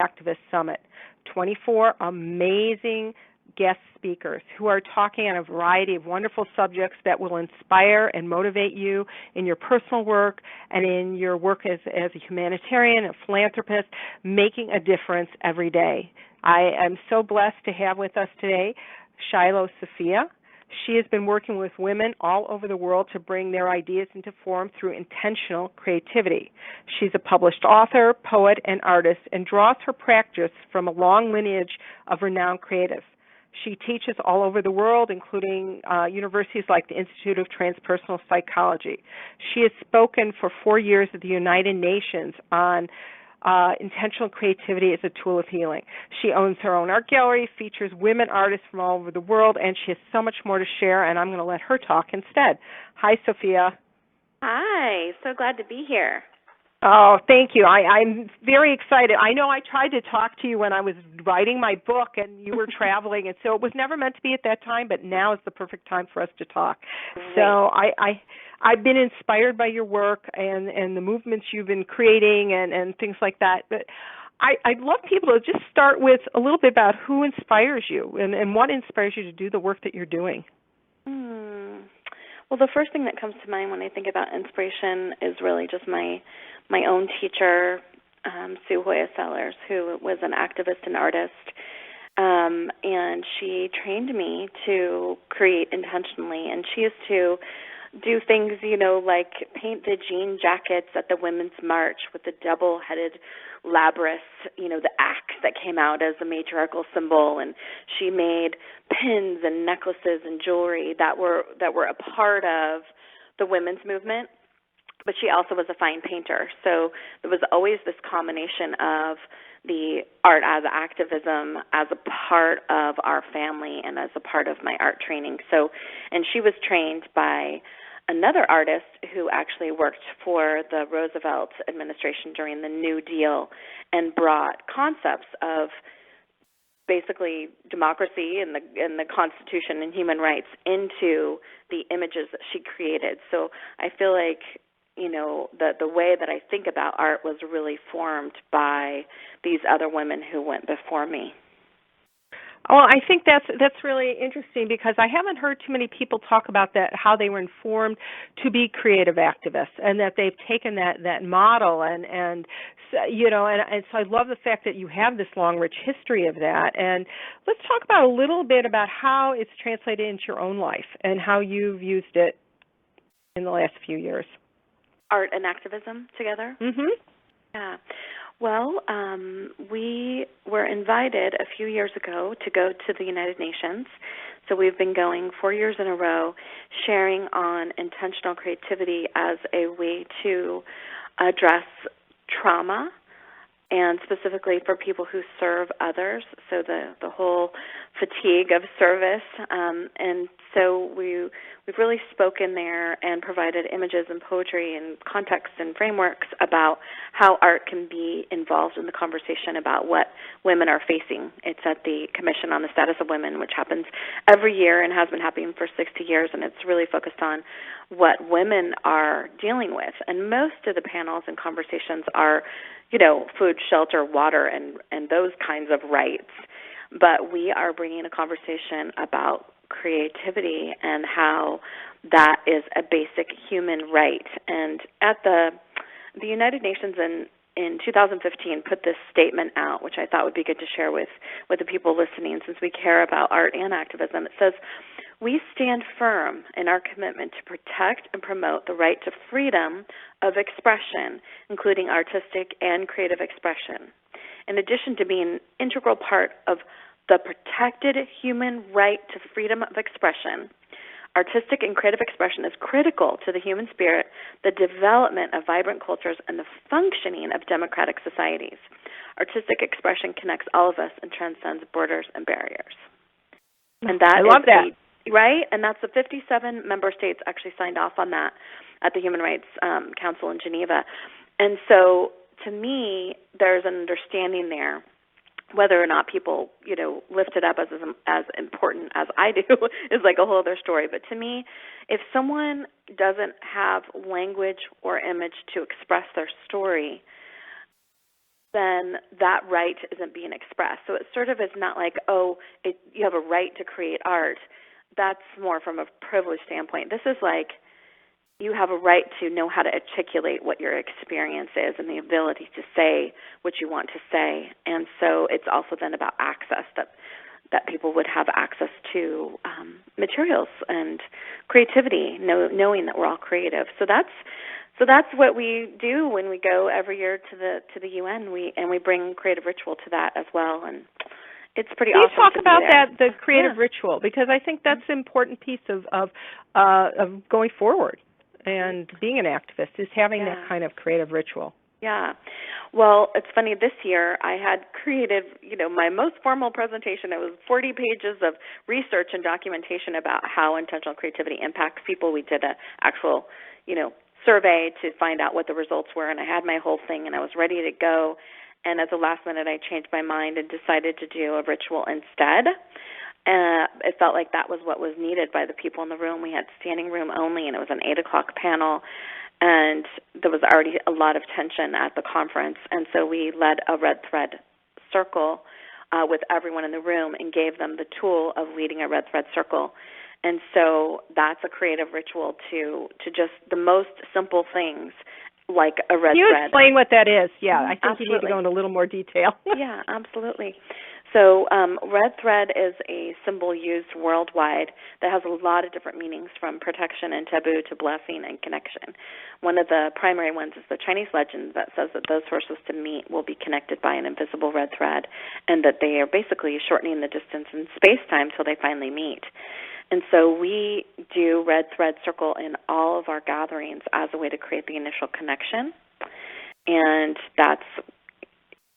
Activist Summit. 24 amazing guest speakers who are talking on a variety of wonderful subjects that will inspire and motivate you in your personal work and in your work as a humanitarian, a philanthropist, making a difference every day. I am so blessed to have with us today Shiloh Sophia. She has been working with women all over the world to bring their ideas into form through intentional creativity. She's a published author, poet, and artist, and draws her practice from a long lineage of renowned creatives. She teaches all over the world, including universities like the Institute of Transpersonal Psychology. She has spoken for 4 years at the United Nations on intentional creativity as a tool of healing. She owns her own art gallery, features women artists from all over the world, and she has so much more to share, and I'm going to let her talk instead. Hi, Sophia. Hi. So glad to be here. Oh, thank you. I'm very excited. I know I tried to talk to you when I was writing my book and you were traveling, and so it was never meant to be at that time, but now is the perfect time for us to talk. Great. So I've been inspired by your work and the movements you've been creating and things like that. But I'd love people to just start with a little bit about who inspires you and what inspires you to do the work that you're doing. Well, the first thing that comes to mind when I think about inspiration is really just my own teacher, Sue Hoya Sellers, who was an activist and artist, and she trained me to create intentionally, and she used to do things, like paint the jean jackets at the Women's March with the double-headed labrys, the axe that came out as a matriarchal symbol, and she made pins and necklaces and jewelry that were a part of the women's movement. But she also was a fine painter, so there was always this combination of the art as activism as a part of our family and as a part of my art training. So, and she was trained by another artist who actually worked for the Roosevelt administration during the New Deal and brought concepts of basically democracy and the Constitution and human rights into the images that she created. So I feel like the way that I think about art was really formed by these other women who went before me. Well, I think that's really interesting because I haven't heard too many people talk about that, how they were informed to be creative activists, and that they've taken that model and so I love the fact that you have this long, rich history of that. And let's talk about a little bit about how it's translated into your own life and how you've used it in the last few years. Art and activism together? Mm-hmm. Yeah. Well, we were invited a few years ago to go to the United Nations. So we've been going 4 years in a row, sharing on intentional creativity as a way to address trauma, and specifically for people who serve others, so the whole fatigue of service. And so we've really spoken there and provided images and poetry and context and frameworks about how art can be involved in the conversation about what women are facing. It's at the Commission on the Status of Women, which happens every year and has been happening for 60 years, and it's really focused on what women are dealing with. And most of the panels and conversations are food, shelter, water, and those kinds of rights. But we are bringing a conversation about creativity and how that is a basic human right. And at the United Nations in 2015 put this statement out, which I thought would be good to share with the people listening since we care about art and activism. It says, "We stand firm in our commitment to protect and promote the right to freedom of expression, including artistic and creative expression. In addition to being an integral part of the protected human right to freedom of expression, artistic and creative expression is critical to the human spirit, the development of vibrant cultures, and the functioning of democratic societies. Artistic expression connects all of us and transcends borders and barriers." And that I love that. Right? And that's the 57 member states actually signed off on that at the Human Rights Council in Geneva. And so to me, there's an understanding there. Whether or not people, lift it up as important as I do is like a whole other story. But to me, if someone doesn't have language or image to express their story, then that right isn't being expressed. So it sort of is not like, oh, you have a right to create art. That's more from a privilege standpoint. This is like you have a right to know how to articulate what your experience is and the ability to say what you want to say. And so it's also then about access, that people would have access to materials and creativity, knowing that we're all creative. So that's what we do when we go every year to the UN. We bring creative ritual to that as well, and it's pretty awesome. Can you talk about that, the creative ritual, because I think that's an important piece of going forward and being an activist is having that kind of creative ritual. Yeah. Well, it's funny, this year I had created, my most formal presentation. It was 40 pages of research and documentation about how intentional creativity impacts people. We did an actual, survey to find out what the results were, and I had my whole thing, and I was ready to go. And at the last minute, I changed my mind and decided to do a ritual instead. It felt like that was what was needed by the people in the room. We had standing room only, and it was an 8 o'clock panel. And there was already a lot of tension at the conference, and so we led a red thread circle with everyone in the room and gave them the tool of leading a red thread circle. And so that's a creative ritual to just the most simple things, like a red thread. Can you explain what that is? Yeah, I think Absolutely. you need to go into a little more detail. Yeah, absolutely. So red thread is a symbol used worldwide that has a lot of different meanings, from protection and taboo to blessing and connection. One of the primary ones is the Chinese legend that says that those forces to meet will be connected by an invisible red thread, and that they are basically shortening the distance in space-time till they finally meet. And so we do red thread circle in all of our gatherings as a way to create the initial connection, and that's,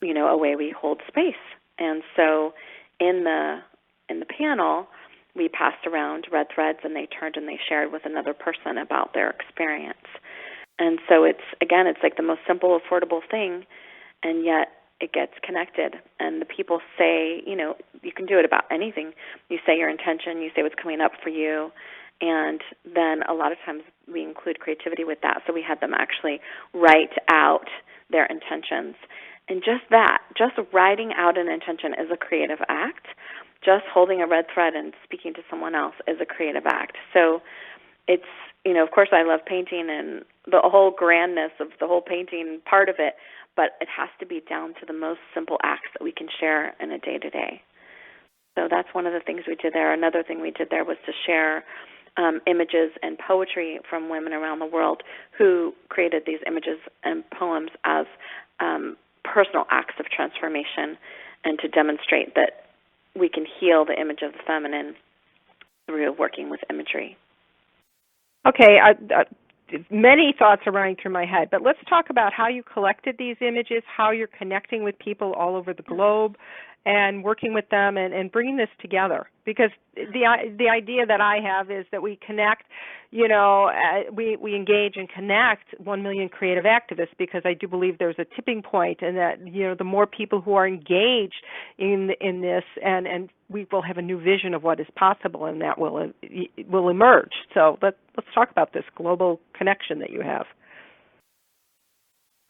a way we hold space. And so in the panel, we passed around red threads, and they turned and they shared with another person about their experience. And so it's like the most simple, affordable thing, and yet it gets connected. And the people say, you can do it about anything. You say your intention, you say what's coming up for you, and then a lot of times we include creativity with that. So we had them actually write out their intentions. And just writing out an intention is a creative act. Just holding a red thread and speaking to someone else is a creative act. So it's, of course I love painting and the whole grandness of the whole painting part of it, but it has to be down to the most simple acts that we can share in a day-to-day. So that's one of the things we did there. Another thing we did there was to share images and poetry from women around the world who created these images and poems as personal acts of transformation, and to demonstrate that we can heal the image of the feminine through working with imagery. Okay, many thoughts are running through my head, but let's talk about how you collected these images, how you're connecting with people all over the globe and working with them and bringing this together. Because the idea that I have is that we connect, we engage and connect 1 million creative activists, because I do believe there's a tipping point, and that, the more people who are engaged in this, and we will have a new vision of what is possible, and that will emerge. So let's talk about this global connection that you have.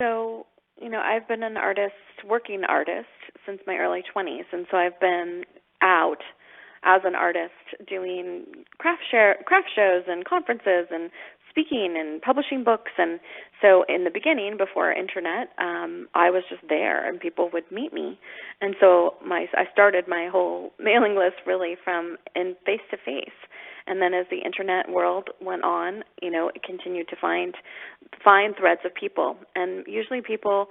So, I've been an working artist since my early 20s, and so I've been out as an artist doing craft shows and conferences and speaking and publishing books. And so in the beginning, before internet, I was just there and people would meet me. And so I started my whole mailing list really from in face-to-face. And then as the internet world went on, it continued to find threads of people. And usually people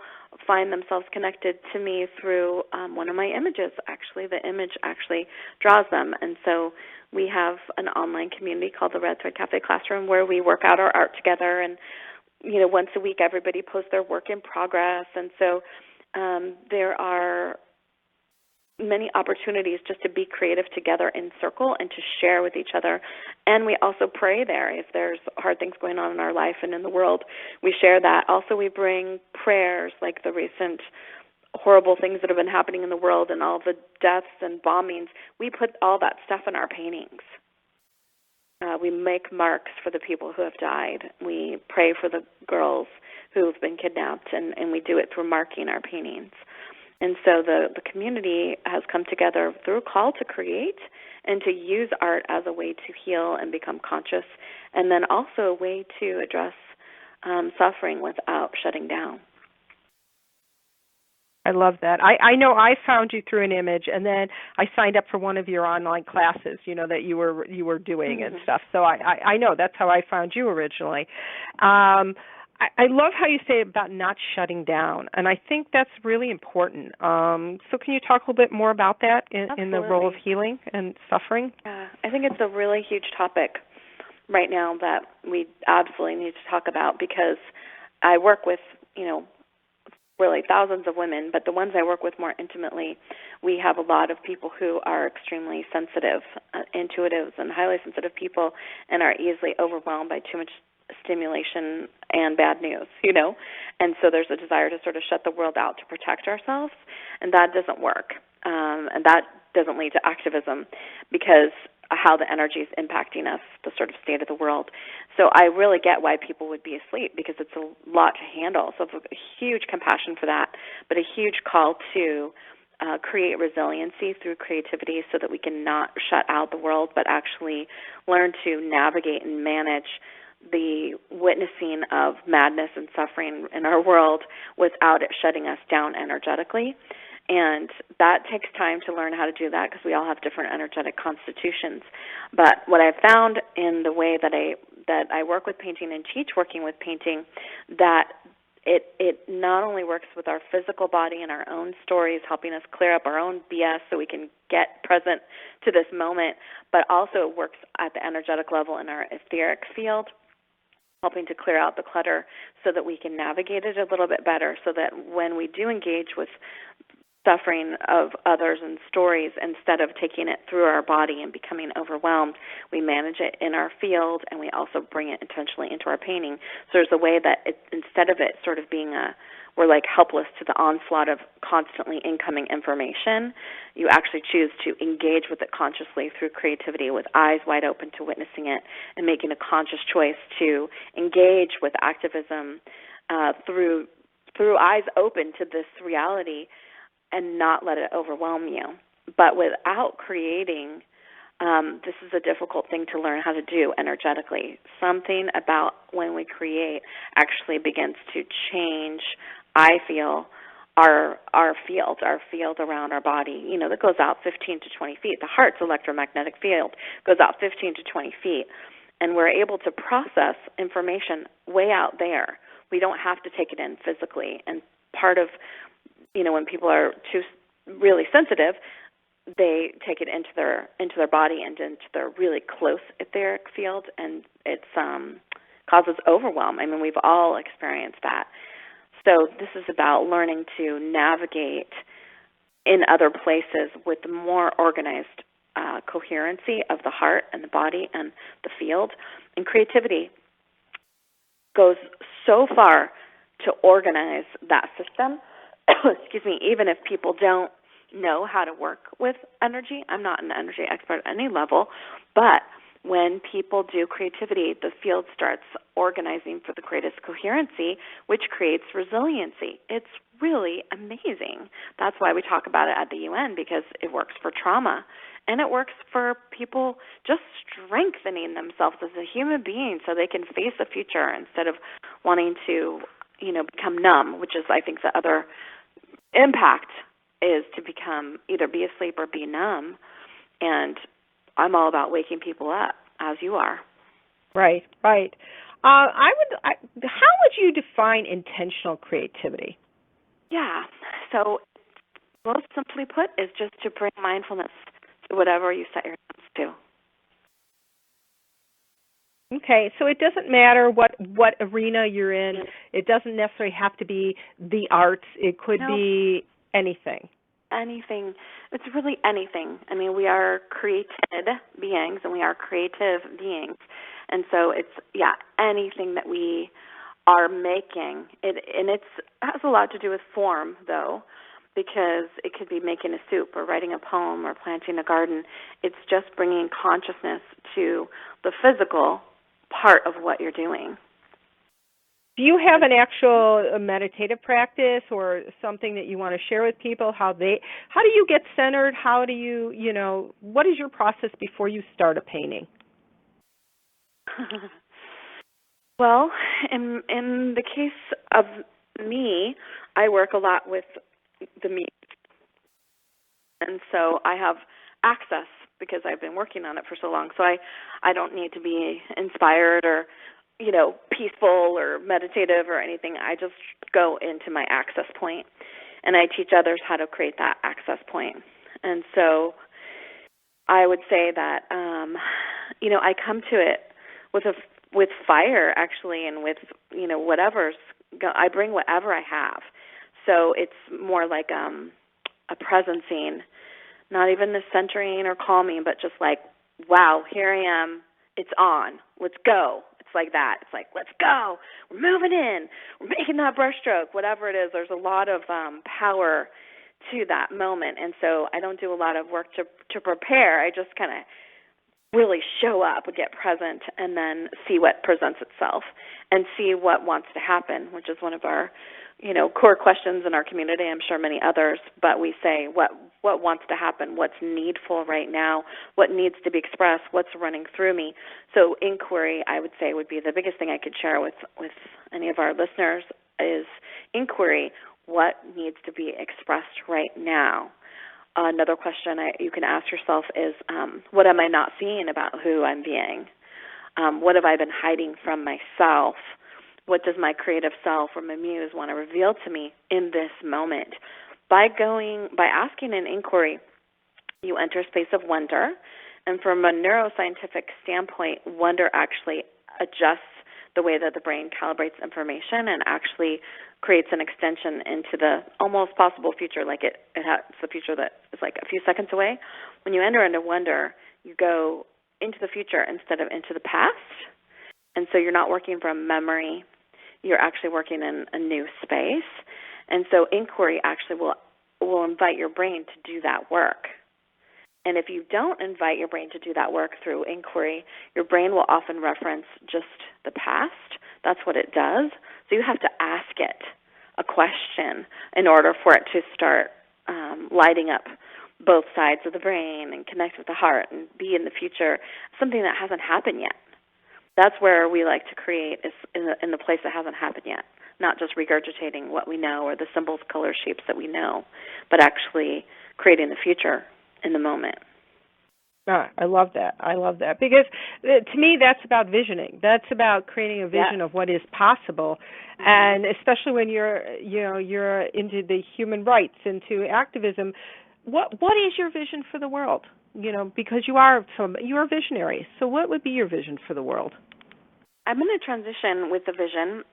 find themselves connected to me through one of my images. Actually, the image actually draws them. And so we have an online community called the Red Thread Cafe Classroom, where we work out our art together. And, once a week everybody posts their work in progress. And so there are many opportunities just to be creative together in circle and to share with each other. And we also pray there if there's hard things going on in our life and in the world. We share that. Also, we bring prayers, like the recent horrible things that have been happening in the world and all the deaths and bombings. We put all that stuff in our paintings. We make marks for the people who have died. We pray for the girls who have been kidnapped, and we do it through marking our paintings. And so the community has come together through a call to create and to use art as a way to heal and become conscious, and then also a way to address suffering without shutting down. I love that. I know I found you through an image, and then I signed up for one of your online classes, that you were doing and stuff. So I know that's how I found you originally. I love how you say about not shutting down, and I think that's really important. So can you talk a little bit more about that in the role of healing and suffering? Yeah, I think it's a really huge topic right now that we absolutely need to talk about, because I work with, really thousands of women, but the ones I work with more intimately, we have a lot of people who are extremely sensitive, intuitives, and highly sensitive people, and are easily overwhelmed by too much stimulation and bad news, And so there's a desire to sort of shut the world out to protect ourselves, and that doesn't work. And that doesn't lead to activism, because how the energy is impacting us, the sort of state of the world. So I really get why people would be asleep, because it's a lot to handle. So a huge compassion for that, but a huge call to create resiliency through creativity, so that we can not shut out the world, but actually learn to navigate and manage the witnessing of madness and suffering in our world without it shutting us down energetically. And that takes time to learn how to do that, because we all have different energetic constitutions. But what I've found in the way that I work with painting and teach working with painting, that it not only works with our physical body and our own stories, helping us clear up our own BS so we can get present to this moment, but also it works at the energetic level in our etheric field, helping to clear out the clutter so that we can navigate it a little bit better, so that when we do engage with suffering of others and stories, instead of taking it through our body and becoming overwhelmed, we manage it in our field, and we also bring it intentionally into our painting. So there's a way that instead of it sort of being we're like helpless to the onslaught of constantly incoming information, you actually choose to engage with it consciously through creativity, with eyes wide open to witnessing it, and making a conscious choice to engage with activism through eyes open to this reality, and not let it overwhelm you. But without creating, this is a difficult thing to learn how to do energetically. Something about when we create actually begins to change, I feel, our field around our body, that goes out 15 to 20 feet. The heart's electromagnetic field goes out 15 to 20 feet, and we're able to process information way out there. We don't have to take it in physically. And part of when people are too really sensitive, they take it into their body and into their really close etheric field, and it causes overwhelm. I mean, we've all experienced that. So this is about learning to navigate in other places with more organized coherency of the heart and the body and the field. And creativity goes so far to organize that system. Excuse me, even if people don't know how to work with energy. I'm not an energy expert at any level, but when people do creativity, the field starts organizing for the greatest coherency, which creates resiliency. It's really amazing. That's why we talk about it at the UN, because it works for trauma, and it works for people just strengthening themselves as a human being so they can face the future instead of wanting to, become numb, which is, I think, the other impact is to become either be asleep or be numb. And I'm all about waking people up, as you are. Right. How would you define intentional creativity? Yeah. So most simply put is just to bring mindfulness to whatever you set your hands to. Okay, so it doesn't matter what arena you're in. It doesn't necessarily have to be the arts. It could be anything. Anything. It's really anything. I mean, we are created beings, and we are creative beings. And so it's, anything that we are making. It has a lot to do with form, though, because it could be making a soup or writing a poem or planting a garden. It's just bringing consciousness to the physical part of what you're doing. Do you have an actual meditative practice or something that you want to share with people? How do you get centered? How do you, what is your process before you start a painting? Well, in the case of me, I work a lot with the muse, and so I have access because I've been working on it for so long. So I don't need to be inspired or peaceful or meditative or anything. I just go into my access point, and I teach others how to create that access point. And so I would say that I come to it with fire actually, and with whatever's. I bring whatever I have. So it's more like a presencing, not even the centering or calming, but just like, wow, here I am. It's on. Let's go. It's like that. It's like, let's go. We're moving in. We're making that brushstroke. Whatever it is, there's a lot of power to that moment. And so I don't do a lot of work to prepare. I just kind of really show up, get present, and then see what presents itself and see what wants to happen, which is one of our core questions in our community. I'm sure many others, but we say what wants to happen, what's needful right now, what needs to be expressed, what's running through me. So inquiry, I would say, would be the biggest thing I could share with any of our listeners is inquiry. What needs to be expressed right now? Another question you can ask yourself is, what am I not seeing about who I'm being? What have I been hiding from myself? What does my creative self or my muse want to reveal to me in this moment? By asking an inquiry, you enter a space of wonder, and from a neuroscientific standpoint, wonder actually adjusts the way that the brain calibrates information and actually creates an extension into the almost possible future, like it's the future that is like a few seconds away. When you enter into wonder, you go into the future instead of into the past, and so you're not working from memory. You're actually working in a new space, and so inquiry actually will invite your brain to do that work. And if you don't invite your brain to do that work through inquiry, your brain will often reference just the past. That's what it does. So you have to ask it a question in order for it to start lighting up both sides of the brain and connect with the heart and be in the future, something that hasn't happened yet. That's where we like to create, is in the place that hasn't happened yet, not just regurgitating what we know or the symbols, color, shapes that we know, but actually creating the future in the moment. I love that. I love that because to me that's about visioning. That's about creating a vision of what is possible, and especially when you're into the human rights, into activism. What is your vision for the world? Because you are visionary. So what would be your vision for the world? I'm going to transition with the vision.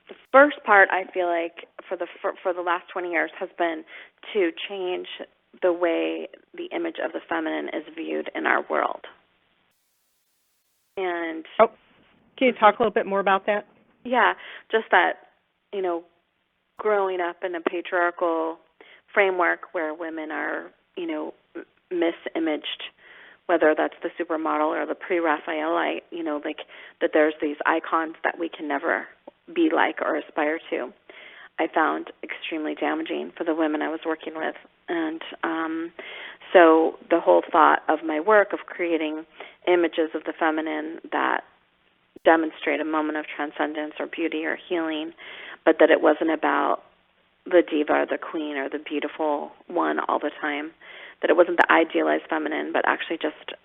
The first part, I feel like, for the last 20 years has been to change the way the image of the feminine is viewed in our world. And can you talk a little bit more about that? Yeah, just that, growing up in a patriarchal framework where women are, misimaged, whether that's the supermodel or the pre-Raphaelite, like that there's these icons that we can never be like or aspire to, I found extremely damaging for the women I was working with. And so the whole thought of my work of creating images of the feminine that demonstrate a moment of transcendence or beauty or healing, but that it wasn't about the diva or the queen or the beautiful one all the time, that it wasn't the idealized feminine, but actually just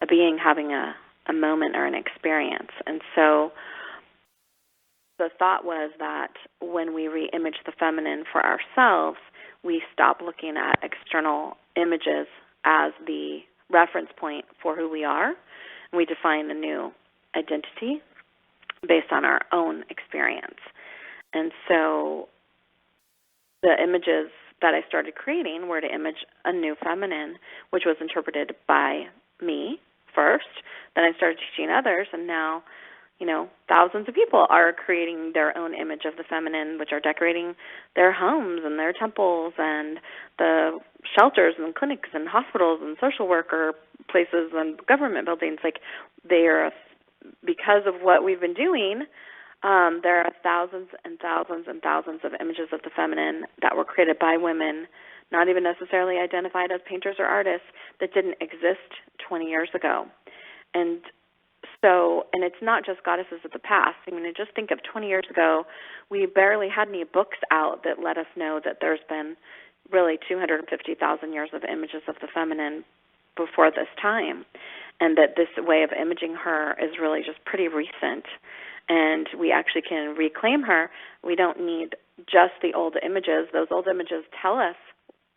a being having a moment or an experience. And so the thought was that when we re-image the feminine for ourselves, we stop looking at external images as the reference point for who we are, and we define a new identity based on our own experience. And so the images that I started creating were to image a new feminine, which was interpreted by me first. Then I started teaching others, and now thousands of people are creating their own image of the feminine, which are decorating their homes and their temples and the shelters and clinics and hospitals and social worker places and government buildings. Like, they are, because of what we've been doing, There are thousands and thousands and thousands of images of the feminine that were created by women, not even necessarily identified as painters or artists, that didn't exist 20 years ago. And and it's not just goddesses of the past. I mean, just think of 20 years ago, we barely had any books out that let us know that there's been really 250,000 years of images of the feminine before this time, and that this way of imaging her is really just pretty recent. And we actually can reclaim her. We don't need just the old images. Those old images tell us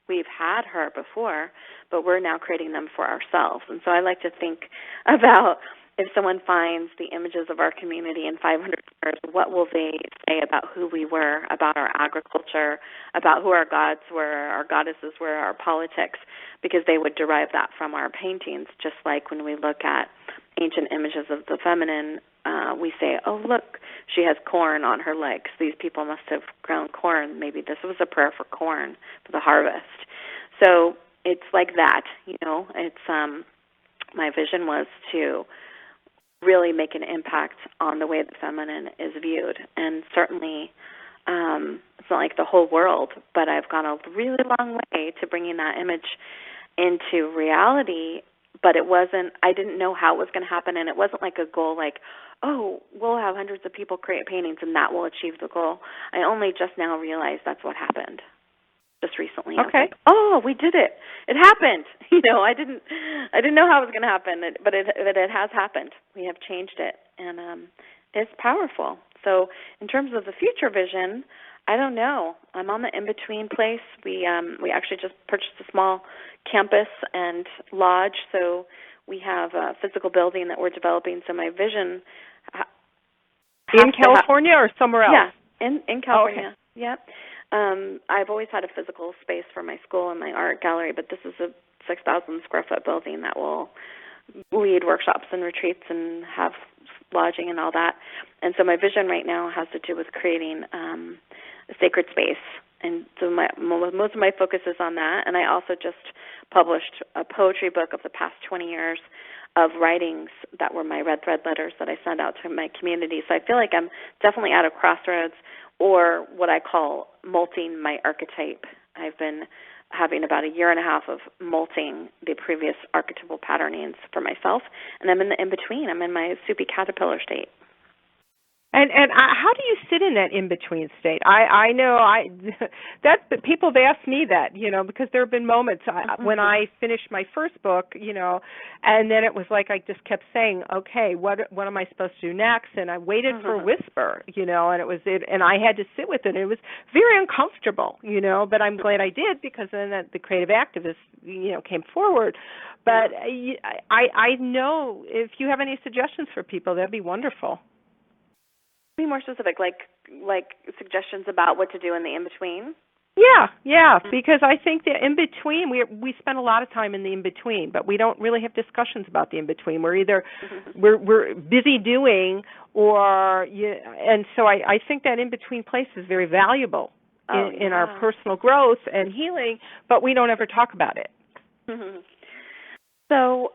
we've had her before, but we're now creating them for ourselves. And so I like to think about, if someone finds the images of our community in 500 years, what will they say about who we were, about our agriculture, about who our gods were, our goddesses were, our politics, because they would derive that from our paintings. Just like when we look at ancient images of the feminine, we say, oh, look, she has corn on her legs. These people must have grown corn. Maybe this was a prayer for corn, for the harvest. So it's like that, It's my vision was to really make an impact on the way the feminine is viewed. And certainly it's not like the whole world, but I've gone a really long way to bringing that image into reality. But I didn't know how it was going to happen, and it wasn't like a goal like, oh, we'll have hundreds of people create paintings and that will achieve the goal. I only just now realized that's what happened. Just recently. Okay. Like, oh, we did it. It happened. I didn't know how it was going to happen, but it has happened. We have changed it, and it's powerful. So in terms of the future vision, I don't know. I'm on the in-between place. We actually just purchased a small campus and lodge, so we have a physical building that we're developing. So my vision in California or somewhere else? Yeah, in California. Oh, okay. Yeah. I've always had a physical space for my school and my art gallery, but this is a 6,000 square foot building that will lead workshops and retreats and have lodging and all that. And so my vision right now has to do with creating a sacred space. And so most of my focus is on that. And I also just published a poetry book of the past 20 years of writings that were my red thread letters that I send out to my community. So I feel like I'm definitely at a crossroads, or what I call molting my archetype. I've been having about a year and a half of molting the previous archetypal patternings for myself, and I'm in the in-between. I'm in my soupy caterpillar state. And how do you sit in that in-between state? I know people have asked me that, because there have been moments when I finished my first book, and then it was like I just kept saying, okay, what am I supposed to do next? And I waited for a whisper, and I had to sit with it. It was very uncomfortable, but I'm glad I did, because then the creative activist, came forward. But I know if you have any suggestions for people, that'd be wonderful. Be more specific, like suggestions about what to do in the in-between? Yeah, because I think the in-between, we spend a lot of time in the in-between, but we don't really have discussions about the in-between. We're either we're busy doing, and so I think that in-between place is very valuable in our personal growth and healing, but we don't ever talk about it. So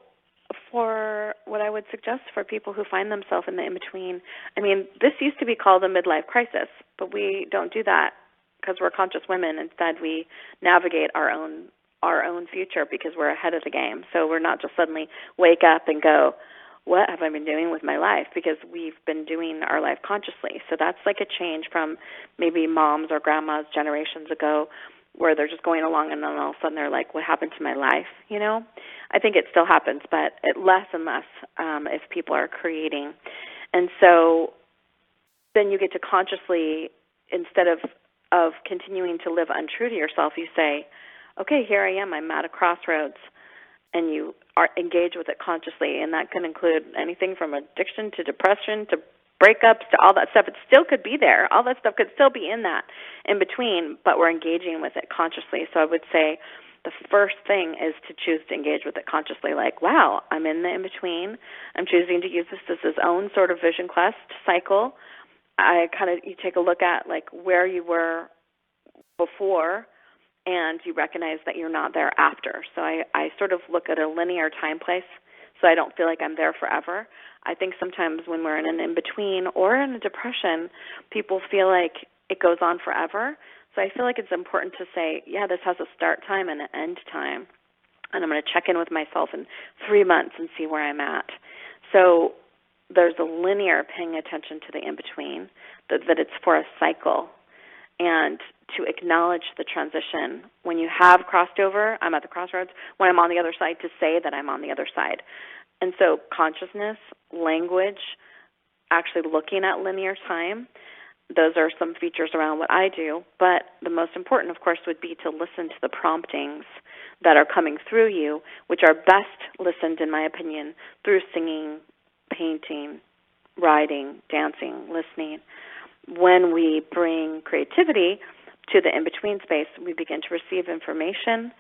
for what I would suggest for people who find themselves in the in-between, I mean, this used to be called a midlife crisis, but we don't do that because we're conscious women. Instead, we navigate our own future because we're ahead of the game. So we're not just suddenly wake up and go, what have I been doing with my life? Because we've been doing our life consciously. So that's like a change from maybe moms or grandmas generations ago, where they're just going along and then all of a sudden they're like, what happened to my life? I think it still happens, but less and less if people are creating. And so then you get to consciously, instead of continuing to live untrue to yourself, you say, okay, here I am, I'm at a crossroads, and you engage with it consciously, and that can include anything from addiction to depression to breakups to all that stuff. It still could be there. All that stuff could still be in that in between, but we're engaging with it consciously. So I would say the first thing is to choose to engage with it consciously, like, wow, I'm in the in-between. I'm choosing to use this as its own sort of vision quest cycle. You take a look at like where you were before, and you recognize that you're not there after. So I sort of look at a linear time-place so I don't feel like I'm there forever. I think sometimes when we're in an in-between or in a depression, people feel like it goes on forever. So I feel like it's important to say, yeah, this has a start time and an end time, and I'm going to check in with myself in 3 months and see where I'm at. So there's a linear paying attention to the in-between, that it's for a cycle, and to acknowledge the transition. When you have crossed over, I'm at the crossroads, when I'm on the other side, to say that I'm on the other side. And so consciousness, language, actually looking at linear time, those are some features around what I do. But the most important, of course, would be to listen to the promptings that are coming through you, which are best listened, in my opinion, through singing, painting, writing, dancing, listening. When we bring creativity to the in-between space, we begin to receive information,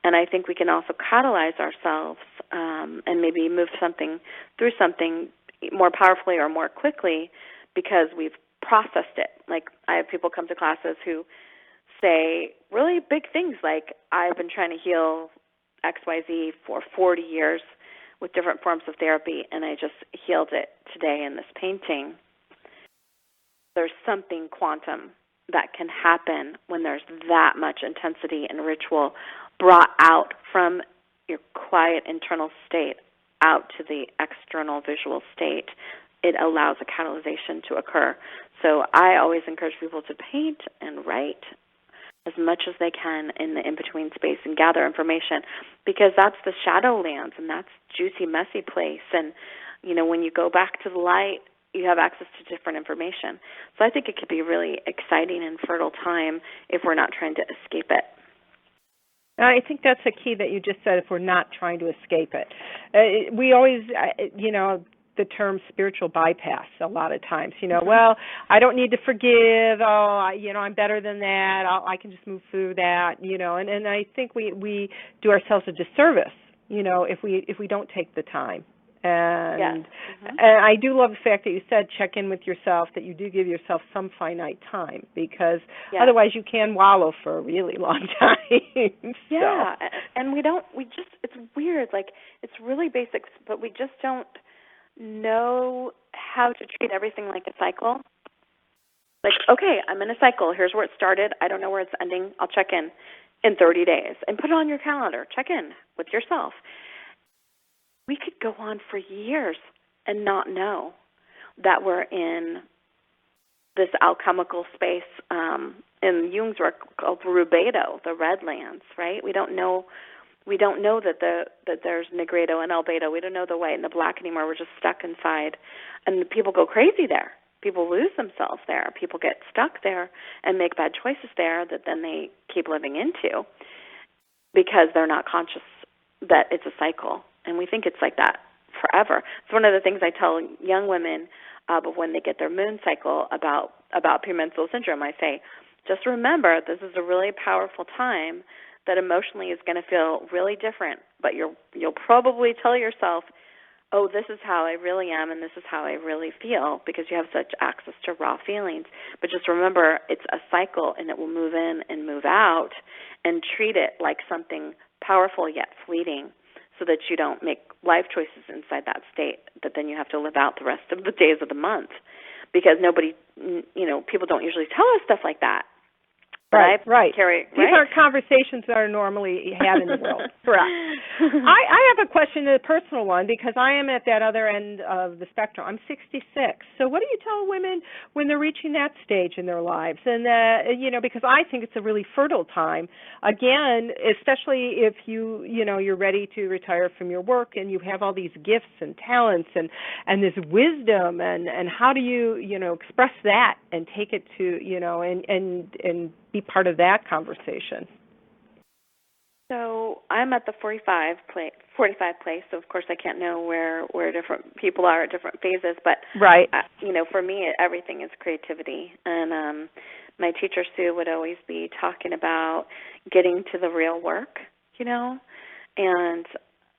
and I think we can also catalyze ourselves and maybe move something through something more powerfully or more quickly because we've processed it. Like, I have people come to classes who say really big things like, I've been trying to heal XYZ for 40 years with different forms of therapy, and I just healed it today in this painting. There's something quantum that can happen when there's that much intensity and ritual brought out from your quiet internal state out to the external visual state. It allows a catalyzation to occur. So I always encourage people to paint and write as much as they can in the in-between space and gather information, because that's the shadowlands, and that's juicy, messy place. And, you know, when you go back to the light, you have access to different information. So I think it could be a really exciting and fertile time if we're not trying to escape it. I think that's a key that you just said, if we're not trying to escape it. We always, the term spiritual bypass a lot of times, well, I don't need to forgive, I'm better than that, I can just move through that, and I think we do ourselves a disservice, if we don't take the time. And, and I do love the fact that you said check in with yourself, that you do give yourself some finite time, because otherwise you can wallow for a really long time. Yeah, and it's weird, like, it's really basic, but we just don't know how to treat everything like a cycle. Like, okay, I'm in a cycle. Here's where it started. I don't know where it's ending. I'll check in 30 days. And put it on your calendar. Check in with yourself. We could go on for years and not know that we're in this alchemical space in Jung's work called rubedo, the red lands, right? We don't know that there's nigredo and albedo. We don't know the white and the black anymore. We're just stuck inside. And people go crazy there. People lose themselves there. People get stuck there and make bad choices there that then they keep living into because they're not conscious that it's a cycle. And we think it's like that forever. It's one of the things I tell young women but when they get their moon cycle about premenstrual syndrome. I say, just remember, this is a really powerful time that emotionally is going to feel really different, but you'll probably tell yourself, oh, this is how I really am and this is how I really feel, because you have such access to raw feelings. But just remember, it's a cycle, and it will move in and move out, and treat it like something powerful yet fleeting, so that you don't make life choices inside that state that then you have to live out the rest of the days of the month, because people don't usually tell us stuff like that. Right. These aren't conversations that are normally had in the world. Correct. I have a question, a personal one, because I am at that other end of the spectrum. I'm 66. So what do you tell women when they're reaching that stage in their lives? And, because I think it's a really fertile time. Again, especially if you're ready to retire from your work and you have all these gifts and talents and this wisdom, and how do you, express that and take it to, and be part of that conversation? So I'm at the 45 place, so of course I can't know where different people are at different phases, but right. For me, everything is creativity. And my teacher, Sue, would always be talking about getting to the real work, and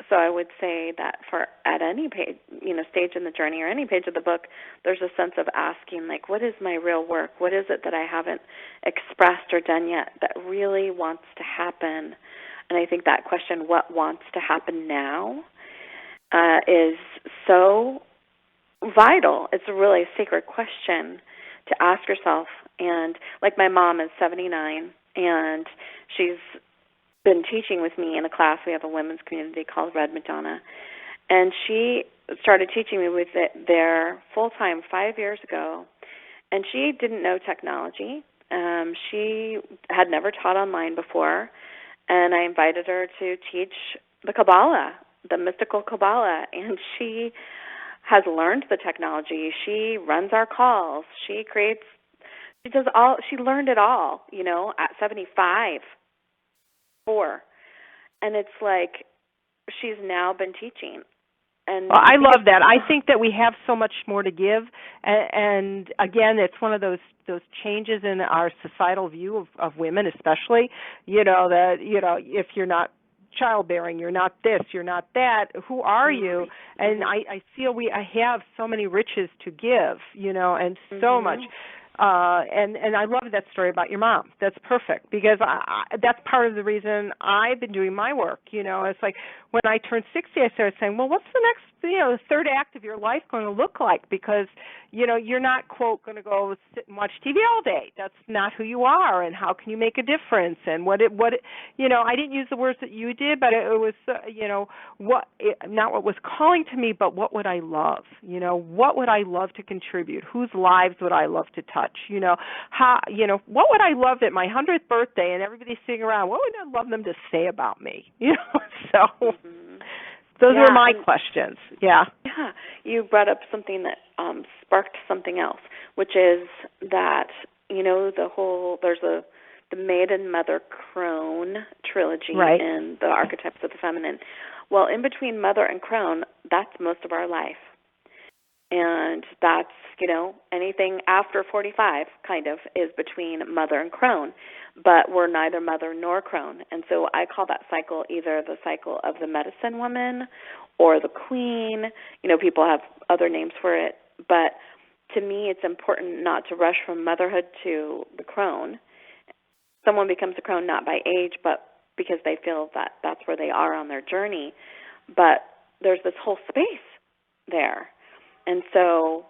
so I would say that at any page, stage in the journey or any page of the book, there's a sense of asking, like, what is my real work? What is it that I haven't expressed or done yet that really wants to happen? And I think that question, what wants to happen now, is so vital. It's a really sacred question to ask yourself. And like my mom is 79, and she's been teaching with me in a class. We have a women's community called Red Madonna. And she started teaching me with it there full-time 5 years ago. And she didn't know technology. She had never taught online before. And I invited her to teach the Kabbalah, the mystical Kabbalah. And she has learned the technology. She runs our calls. She learned it all, at 75, 4. And it's like she's now been teaching. And well, I love that. I think that we have so much more to give, and again, it's one of those changes in our societal view of women, especially. That if you're not childbearing, you're not this, you're not that. Who are you? And I feel I have so many riches to give, and so much. And I love that story about your mom. That's perfect, because that's part of the reason I've been doing my work. It's like when I turned 60, I started saying, well, what's the next, the third act of your life going to look like? Because, you're not, quote, going to go sit and watch TV all day. That's not who you are. And how can you make a difference? And I didn't use the words that you did, but it was, not what was calling to me, but what would I love? What would I love to contribute? Whose lives would I love to touch? What would I love at my 100th birthday and everybody's sitting around? What would I love them to say about me? So those were my questions. Yeah. Yeah. You brought up something that sparked something else, which is that, there's the Maiden, Mother, Crone trilogy in the Archetypes of the Feminine. Well, in between Mother and Crone, that's most of our life. And that's, anything after 45 kind of is between Mother and Crone. But we're neither Mother nor Crone. And so I call that cycle either the cycle of the medicine woman or the queen. People have other names for it. But to me, it's important not to rush from motherhood to the crone. Someone becomes a crone not by age, but because they feel that that's where they are on their journey. But there's this whole space there. And so,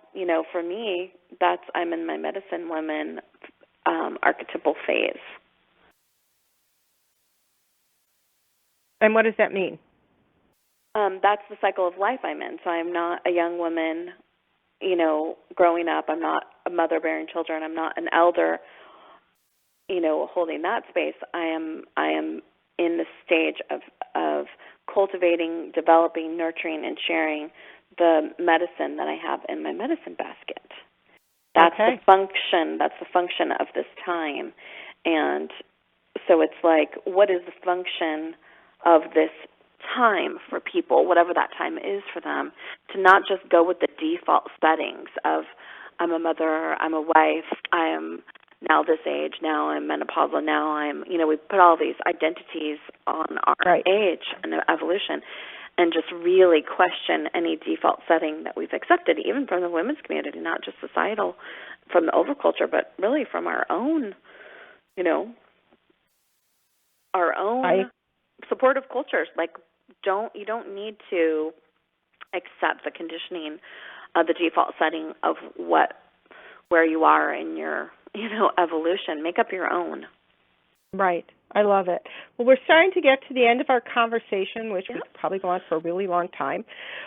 for me, I'm in my medicine woman archetypal phase. And what does that mean? That's the cycle of life I'm in. So I'm not a young woman, growing up. I'm not a mother bearing children. I'm not an elder, holding that space. I am in the stage of cultivating, developing, nurturing, and sharing the medicine that I have in my medicine basket. That's the function. That's the function of this time. And so it's like, what is the function of this time for people, whatever that time is for them, to not just go with the default settings of I'm a mother, I'm a wife, I am now this age, now I'm menopausal, now I'm, we put all these identities on our age and evolution, and just really question any default setting that we've accepted, even from the women's community, not just societal, from the overculture, but really from our own, our own supportive cultures. Like, you don't need to accept the conditioning of the default setting of where you are in your, evolution. Make up your own. Right. I love it. Well, we're starting to get to the end of our conversation, which would probably go on for a really long time.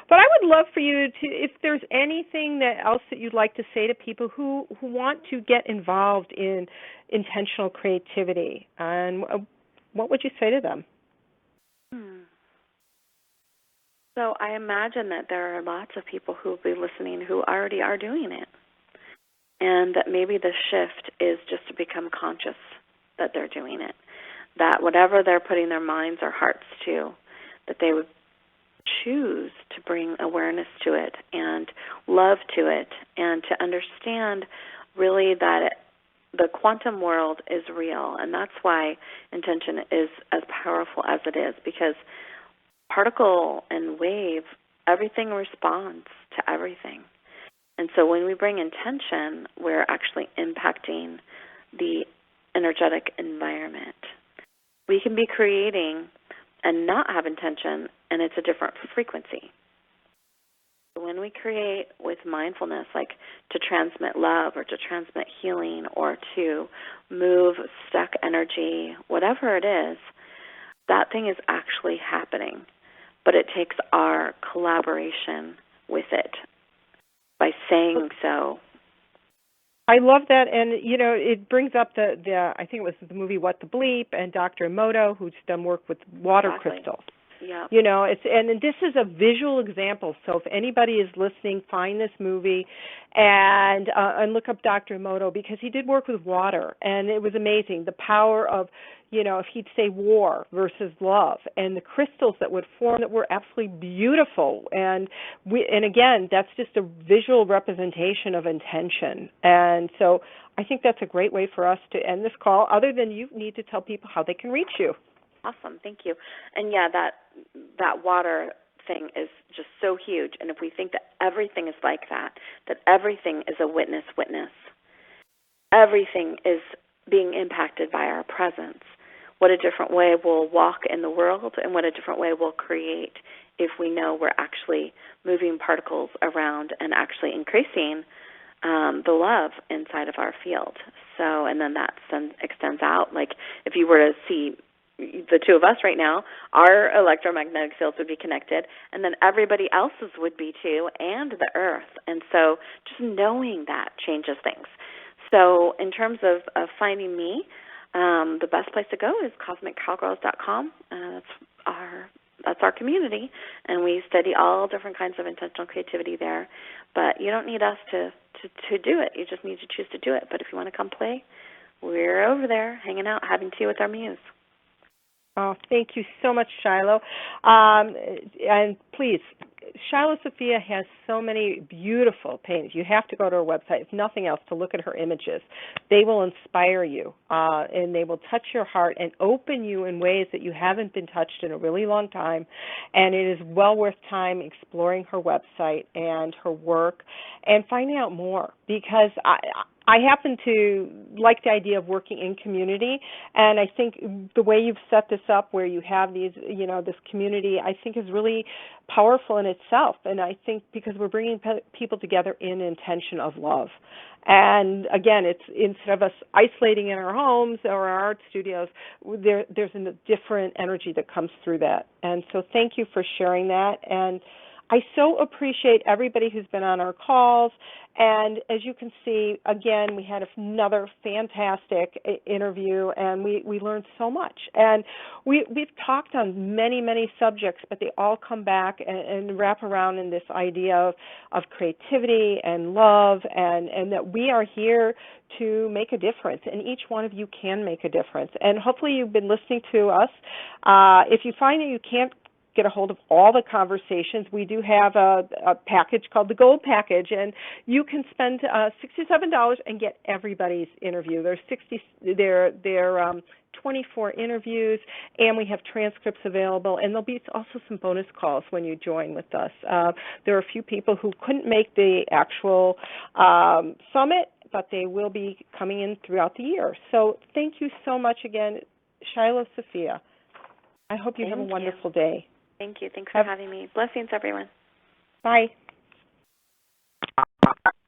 But I would love for you to, if there's anything else that you'd like to say to people who want to get involved in intentional creativity, and what would you say to them? So I imagine that there are lots of people who will be listening who already are doing it, and that maybe the shift is just to become conscious that they're doing it, that whatever they're putting their minds or hearts to, that they would choose to bring awareness to it and love to it, and to understand really that the quantum world is real. And that's why intention is as powerful as it is, because particle and wave, everything responds to everything. And so when we bring intention, we're actually impacting the energetic environment. We can be creating and not have intention, and it's a different frequency. when we create with mindfulness, like to transmit love or to transmit healing or to move stuck energy, whatever it is, that thing is actually happening. But it takes our collaboration with it by saying so. I love that, and it brings up the I think it was the movie What the Bleep, and Dr. Emoto, who's done work with water crystals. Yeah. And this is a visual example. So if anybody is listening, find this movie and look up Dr. Emoto, because he did work with water, and it was amazing. The power of, if he'd say war versus love, and the crystals that would form that were absolutely beautiful. And again, that's just a visual representation of intention. And so I think that's a great way for us to end this call, other than you need to tell people how they can reach you. Awesome, thank you. And yeah, that water thing is just so huge. And if we think that everything is like that everything is a witness, everything is being impacted by our presence, what a different way we'll walk in the world, and what a different way we'll create if we know we're actually moving particles around and actually increasing the love inside of our field. So, and then that extends out. Like if you were to see the two of us right now, our electromagnetic fields would be connected, and then everybody else's would be too, and the earth. And so just knowing that changes things. So in terms of finding me, the best place to go is cosmiccowgirls.com. That's our community, and we study all different kinds of intentional creativity there. But you don't need us to do it. You just need to choose to do it. But if you want to come play, we're over there hanging out, having tea with our muse. Oh, thank you so much, Shiloh. And please, Shiloh Sophia has so many beautiful paintings. You have to go to her website, if nothing else, to look at her images. They will inspire you, and they will touch your heart and open you in ways that you haven't been touched in a really long time. And it is well worth time exploring her website and her work and finding out more, because I happen to like the idea of working in community, and I think the way you've set this up, where you have these, this community, I think is really powerful in itself. And I think because we're bringing people together in intention of love. And again, it's instead of us isolating in our homes or our art studios, there's a different energy that comes through that. And so thank you for sharing that. And I so appreciate everybody who's been on our calls. And as you can see, again, we had another fantastic interview, and we learned so much. And we've talked on many, many subjects, but they all come back and wrap around in this idea of creativity and love, and that we are here to make a difference, and each one of you can make a difference. And hopefully you've been listening to us. If you find that you can't get a hold of all the conversations, we do have a package called the Gold Package, and you can spend $67 and get everybody's interview. There's 24 interviews, and we have transcripts available, and there'll be also some bonus calls when you join with us. There are a few people who couldn't make the actual summit, but they will be coming in throughout the year. So thank you so much again, Shiloh Sophia. I hope you have a wonderful day. Thank you. Thanks for having me. Blessings, everyone. Bye.